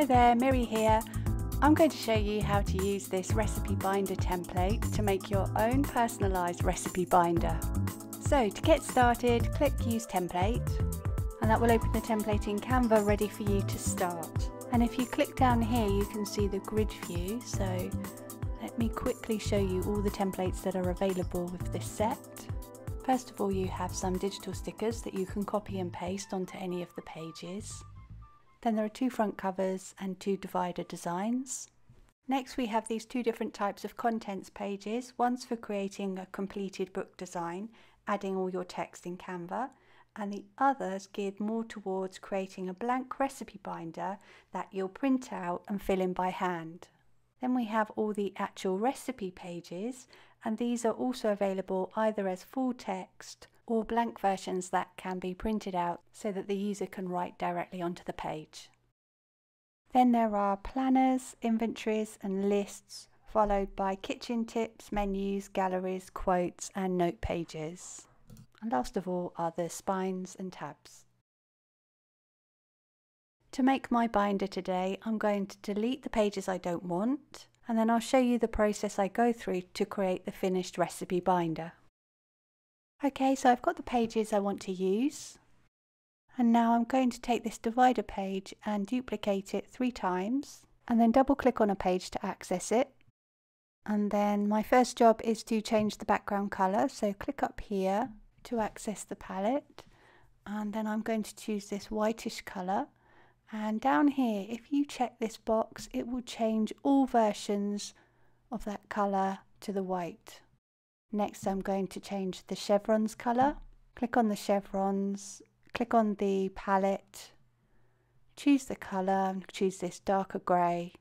Hi there, Miri here. I'm going to show you how to use this recipe binder template to make your own personalised recipe binder. So to get started, click Use Template, and that will open the template in Canva ready for you to start. And if you click down here, you can see the grid view. So let me quickly show you all the templates that are available with this set. First of all, you have some digital stickers that you can copy and paste onto any of the pages. Then there are 2 front covers and 2 divider designs. Next we have these 2 different types of contents pages. One's for creating a completed book design, adding all your text in Canva, and the other's geared more towards creating a blank recipe binder that you'll print out and fill in by hand. Then we have all the actual recipe pages, and these are also available either as full text or blank versions that can be printed out so that the user can write directly onto the page. Then there are planners, inventories and lists, followed by kitchen tips, menus, galleries, quotes and note pages. And last of all are the spines and tabs. To make my binder today, I'm going to delete the pages I don't want, and then I'll show you the process I go through to create the finished recipe binder. Okay, so I've got the pages I want to use, and now I'm going to take this divider page and duplicate it 3 times, and then double click on a page to access it. And then my first job is to change the background colour, so click up here to access the palette, and then I'm going to choose this whitish colour. And down here, if you check this box, it will change all versions of that colour to the white. Next, I'm going to change the chevrons colour. Click on the chevrons, click on the palette, choose the colour, choose this darker grey,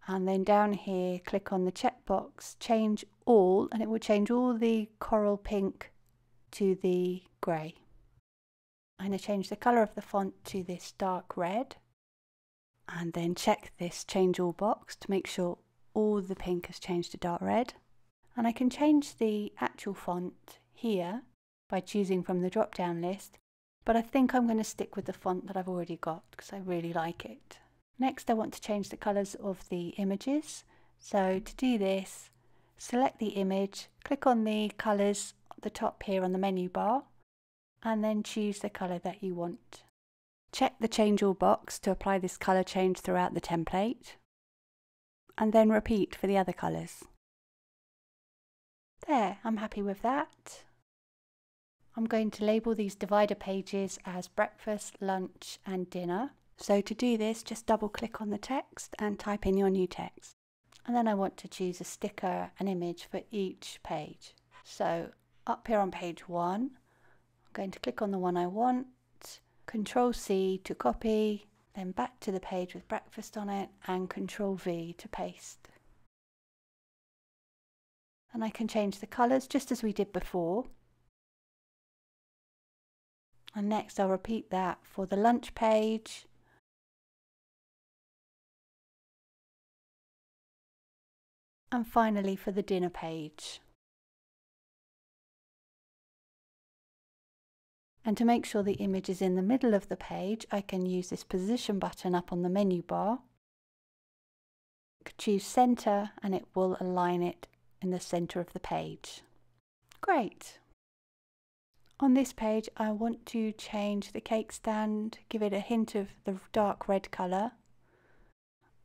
and then down here, click on the checkbox, change all, and it will change all the coral pink to the grey. I'm going to change the colour of the font to this dark red, and then check this change all box to make sure all the pink has changed to dark red. And I can change the actual font here by choosing from the drop down list, but I think I'm going to stick with the font that I've already got because I really like it. Next I want to change the colours of the images, so to do this, select the image, click on the colours at the top here on the menu bar, and then choose the colour that you want. Check the change all box to apply this colour change throughout the template, and then repeat for the other colours. There, I'm happy with that. I'm going to label these divider pages as breakfast, lunch and dinner. So to do this, just double click on the text and type in your new text. And then I want to choose a sticker, an image for each page. So up here on page 1, I'm going to click on the one I want, Control C to copy, then back to the page with breakfast on it, and Control V to paste. And I can change the colours just as we did before. And next I'll repeat that for the lunch page, and finally for the dinner page. And to make sure the image is in the middle of the page, I can use this position button up on the menu bar. Choose center and it will align it in the center of the page. Great! On this page I want to change the cake stand, give it a hint of the dark red colour.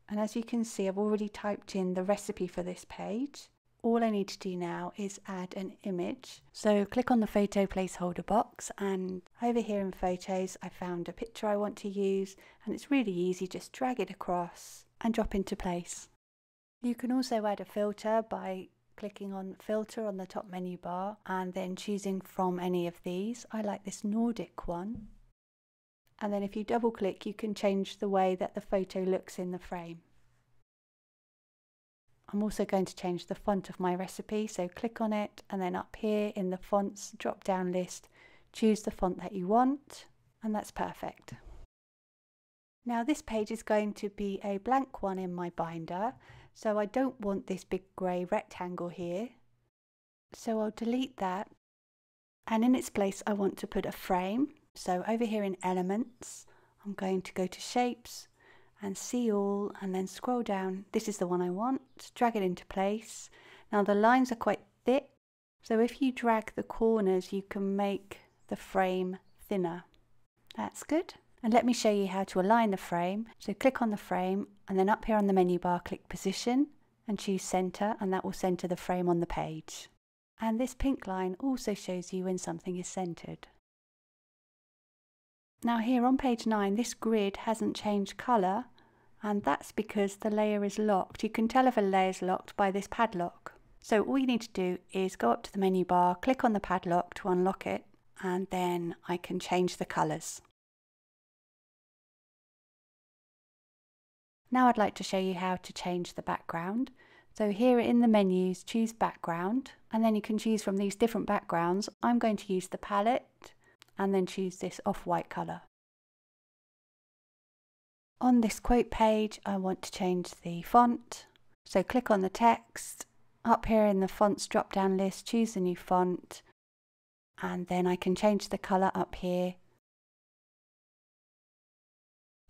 And as you can see, I've already typed in the recipe for this page. All I need to do now is add an image. So click on the photo placeholder box, and over here in photos I found a picture I want to use, and it's really easy, just drag it across and drop into place. You can also add a filter by clicking on filter on the top menu bar and then choosing from any of these. I like this Nordic one. And then if you double click, you can change the way that the photo looks in the frame. I'm also going to change the font of my recipe, so click on it and then up here in the fonts drop down list, choose the font that you want, and that's perfect. Now this page is going to be a blank one in my binder, so I don't want this big grey rectangle here. So I'll delete that, and in its place I want to put a frame. So over here in Elements, I'm going to go to Shapes and see all, and then scroll down. This is the one I want. Drag it into place. Now the lines are quite thick, so if you drag the corners you can make the frame thinner. That's good. And let me show you how to align the frame. So click on the frame, and then up here on the menu bar click position and choose center, and that will center the frame on the page. And this pink line also shows you when something is centered. Now here on page 9, this grid hasn't changed colour, and that's because the layer is locked. You can tell if a layer is locked by this padlock. So all you need to do is go up to the menu bar, click on the padlock to unlock it, and then I can change the colours. Now I'd like to show you how to change the background. So here in the menus, choose background, and then you can choose from these different backgrounds. I'm going to use the palette and then choose this off-white colour. On this quote page, I want to change the font. So click on the text. Up here in the fonts drop-down list, choose the new font, and then I can change the colour up here.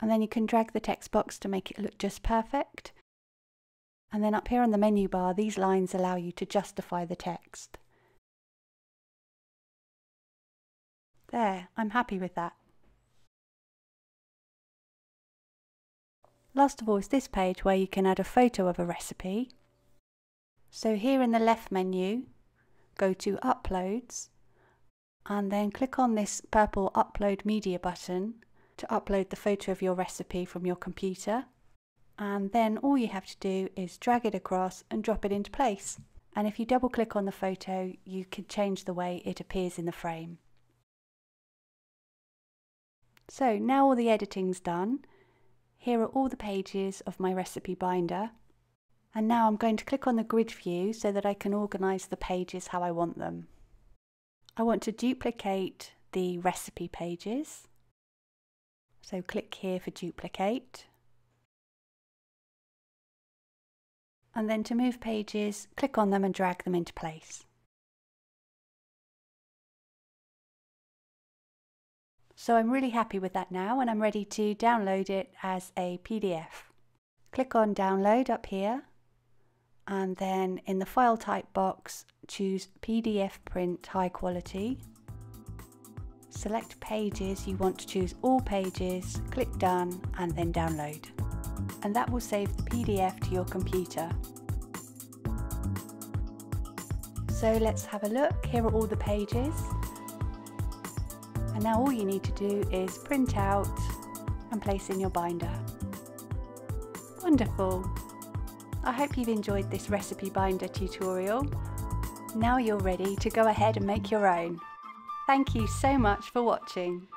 And then you can drag the text box to make it look just perfect. And then up here on the menu bar, these lines allow you to justify the text. There, I'm happy with that. Last of all is this page where you can add a photo of a recipe. So here in the left menu, go to Uploads, and then click on this purple Upload Media button to upload the photo of your recipe from your computer. And then all you have to do is drag it across and drop it into place. And if you double click on the photo, you can change the way it appears in the frame. So now all the editing's done. Here are all the pages of my recipe binder. And now I'm going to click on the grid view so that I can organise the pages how I want them. I want to duplicate the recipe pages. So click here for duplicate. And then to move pages, click on them and drag them into place. So I'm really happy with that now, and I'm ready to download it as a PDF. Click on download up here, and then in the file type box choose PDF print high quality. Select pages, you want to choose all pages, click done and then download. And that will save the PDF to your computer. So let's have a look. Here are all the pages. And now all you need to do is print out and place in your binder. Wonderful! I hope you've enjoyed this recipe binder tutorial. Now you're ready to go ahead and make your own. Thank you so much for watching.